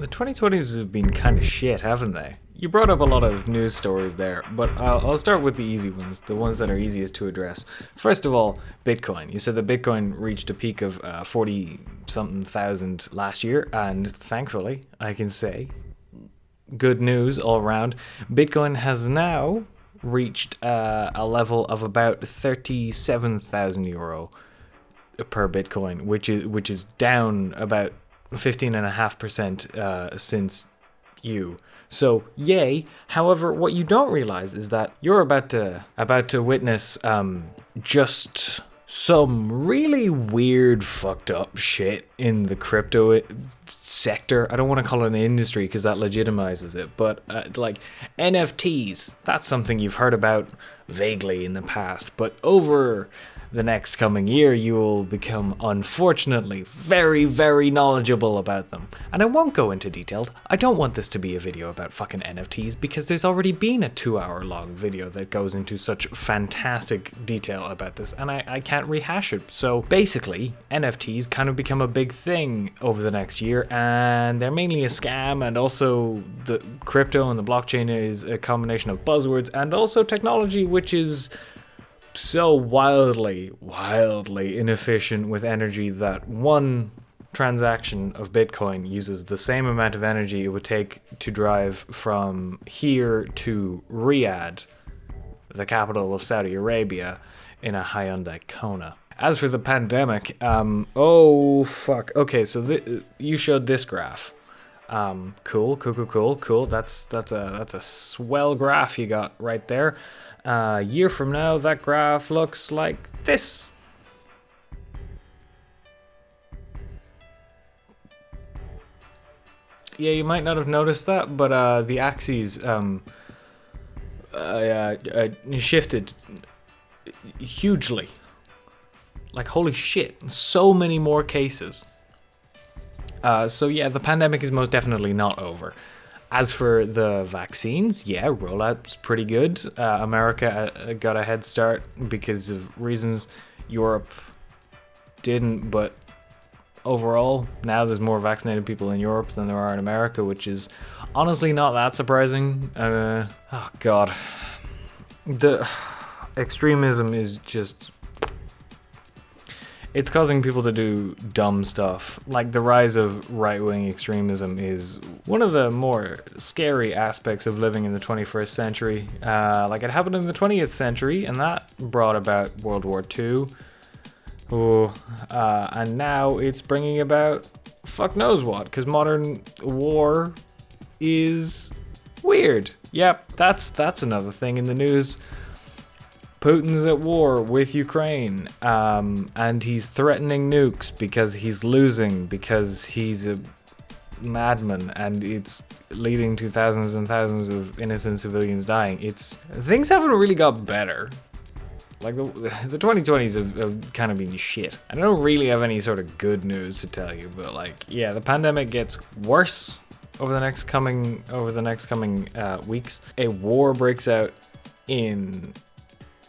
The 2020s have been kind of shit, haven't they? You brought up a lot of news stories there, but I'll start with the easy ones, the ones that are easiest to address. First of all, Bitcoin. You said that Bitcoin reached a peak of 40 something thousand last year, and thankfully, I can say, good news all around. Bitcoin has now reached a level of about 37,000 euro per Bitcoin, which is down about 15.5% since you. So yay. However, what you don't realize is that you're about to witness just some really weird, fucked up shit in the crypto sector. I don't want to call it an industry because that legitimizes it, but like NFTs, that's something you've heard about vaguely in the past, but over the next coming year, you will become, unfortunately, very, very knowledgeable about them. And I won't go into detail. I don't want this to be a video about fucking NFTs because there's already been a 2-hour long video that goes into such fantastic detail about this, and I can't rehash it. So basically, NFTs kind of become a big thing over the next year, and they're mainly a scam, and also the crypto and the blockchain is a combination of buzzwords and also technology, which is so wildly inefficient with energy that one transaction of Bitcoin uses the same amount of energy it would take to drive from here to Riyadh, the capital of Saudi Arabia, in a Hyundai Kona. As for the pandemic, oh fuck. Okay, so you showed this graph. Cool. That's a swell graph you got right there. A year from now, that graph looks like this. Yeah, you might not have noticed that, but the axes shifted hugely. Like, holy shit, so many more cases. So yeah, the pandemic is most definitely not over. As for the vaccines, yeah, rollout's pretty good. America got a head start because of reasons. Europe didn't, but overall, now there's more vaccinated people in Europe than there are in America, which is honestly not that surprising. Oh god. The extremism is just... it's causing people to do dumb stuff. Like, the rise of right-wing extremism is one of the more scary aspects of living in the 21st century. Like, it happened in the 20th century, and that brought about World War II. And now it's bringing about fuck knows what, because modern war is weird. Yep, that's another thing in the news. Putin's at war with Ukraine, and he's threatening nukes because he's losing, because he's a madman, and it's leading to thousands and thousands of innocent civilians dying. Things haven't really got better. Like, the 2020s have kind of been shit. I don't really have any sort of good news to tell you, but like, yeah, the pandemic gets worse over the next coming weeks. A war breaks out in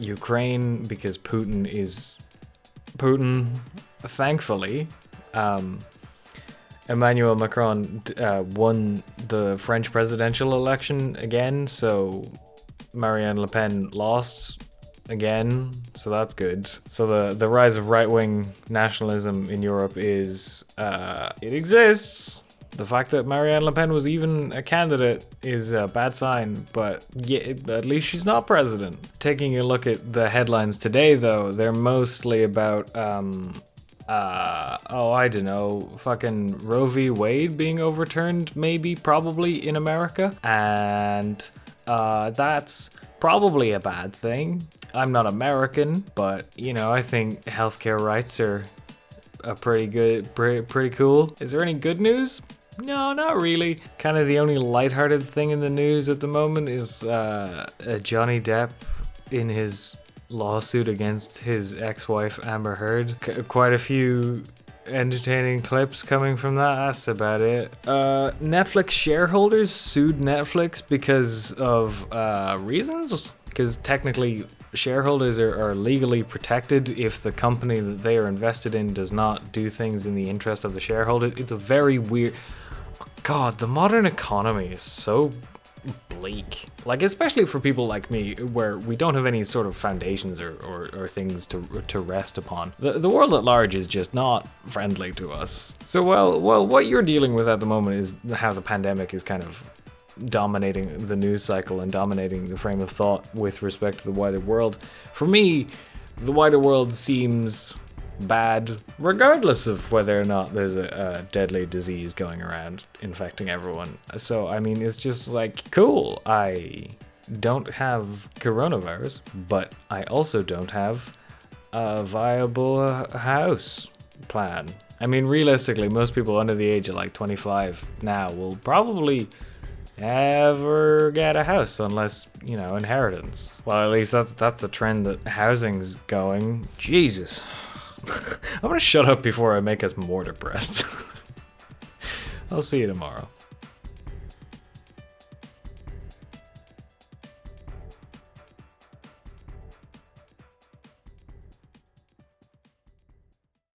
Ukraine because Putin is Putin. Thankfully, Emmanuel Macron won the French presidential election again, so Marine Le Pen lost again, so that's good. So the rise of right-wing nationalism in Europe is it exists. The fact that Marine Le Pen was even a candidate is a bad sign, but yeah, at least she's not president. Taking a look at the headlines today, though, they're mostly about, I don't know, fucking Roe v. Wade being overturned, maybe, probably, in America. And that's probably a bad thing. I'm not American, but, you know, I think healthcare rights are pretty cool. Is there any good news? No, not really. Kind of the only lighthearted thing in the news at the moment is Johnny Depp in his lawsuit against his ex-wife Amber Heard. Quite a few entertaining clips coming from that. That's about it. Netflix shareholders sued Netflix because of reasons. Because technically, shareholders are legally protected if the company that they are invested in does not do things in the interest of the shareholders. It's a very weird... God, the modern economy is so bleak. Like, especially for people like me, where we don't have any sort of foundations or things to rest upon. The world at large is just not friendly to us. So, well, what you're dealing with at the moment is how the pandemic is kind of dominating the news cycle and dominating the frame of thought with respect to the wider world. For me, the wider world seems bad regardless of whether or not there's a deadly disease going around infecting everyone. So I mean, it's just like, cool, I don't have coronavirus, but I also don't have a viable house plan. I mean, realistically, most people under the age of like 25 now will probably ever get a house unless, you know, inheritance. Well, at least that's the trend that housing's going. Jesus. I'm gonna shut up before I make us more depressed. I'll see you tomorrow.